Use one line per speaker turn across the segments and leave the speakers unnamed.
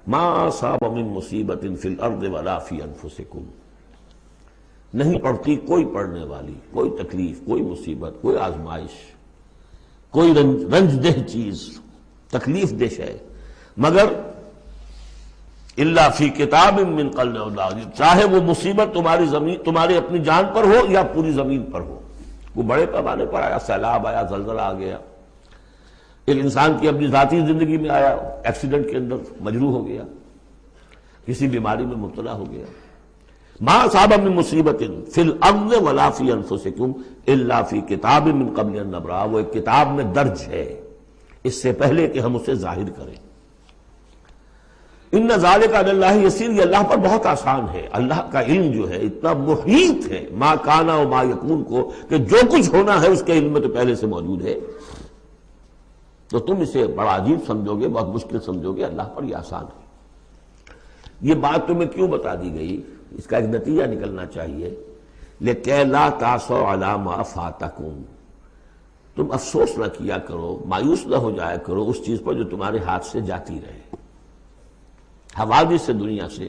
ما اصاب من مصیبت فی الارض ولا فی انفسکم، نہیں پڑتی کوئی پڑنے والی، کوئی تکلیف، کوئی مصیبت، کوئی آزمائش، کوئی رنج دہ چیز، تکلیف دہ ہے، مگر الا فی کتاب من قبل ان نبرأ، چاہے وہ مصیبت تمہاری اپنی جان پر ہو یا پوری زمین پر ہو، وہ بڑے پیمانے پر آیا، سیلاب آیا، زلزلہ آ گیا، ایک انسان کی اپنی ذاتی زندگی میں آیا، ایکسیڈنٹ کے اندر مجروح ہو گیا، کسی بیماری میں مبتلا ہو گیا، ما اصاب من مصیبت فی الارض ولا فی انفسکم الا فی کتاب من قبل ان نبرأ، وہ ایک کتاب میں درج ہے اس سے پہلے کہ ہم اسے ظاہر کریں۔ ان ذالک علی اللہ یسیر، یہ اللہ پر بہت آسان ہے، اللہ کا علم جو ہے اتنا محیط ہے ما کانا و ما یکون کو، کہ جو کچھ ہونا ہے اس کے علم میں تو پہلے سے موجود ہے، تو تم اسے بڑا عجیب سمجھو گے، بہت مشکل سمجھو گے، اللہ پر یہ آسان ہے۔ یہ بات تمہیں کیوں بتا دی گئی؟ اس کا ایک نتیجہ نکلنا چاہیے، لِكَيْ لَا تَأْسَوْا عَلَىٰ مَا فَاتَكُمْ، تم افسوس نہ کیا کرو، مایوس نہ ہو جایا کرو اس چیز پر جو تمہارے ہاتھ سے جاتی رہے، حوادث سے، دنیا سے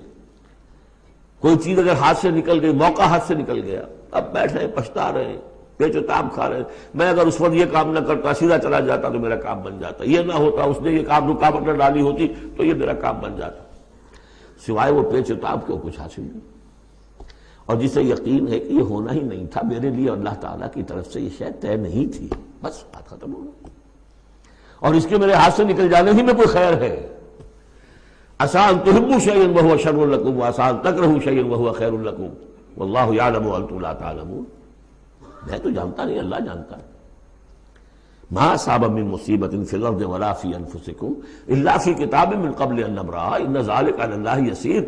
کوئی چیز اگر ہاتھ سے نکل گئی، موقع ہاتھ سے نکل گیا، اب بیٹھے پچھتا رہے، پیچ و تاب کھا رہے، میں اگر اس وقت یہ کام نہ کرتا، سیدھا چلا جاتا تو میرا کام بن جاتا، یہ نہ ہوتا، اس نے یہ کام رکاوٹ نہ ڈالی ہوتی تو یہ میرا کام بن جاتا، سوائے وہ پیچ و تاب کے کچھ حاصل نہیں۔ اور جسے یقین ہے کہ یہ ہونا ہی نہیں تھا میرے لیے، اللہ تعالیٰ کی طرف سے یہ شاید طے نہیں تھی، بس بات ختم ہو گئی، اور اس کے میرے ہاتھ سے نکل جانے ہی میں کوئی خیر ہے۔ عسیٰ ان تحبوا شیئا وہو شر لکم وعسیٰ ان تکرہوا شیئا وہو خیر لکم واللہ یعلم وانتم لا تعلمون، میں تو جانتا نہیں، اللہ جانتا ہے۔ ما اصاب من مصیبت فی الارض ولا فی انفسکم الا فی کتاب من قبل ان نبرأ ان ذلک علی اللہ یسیر۔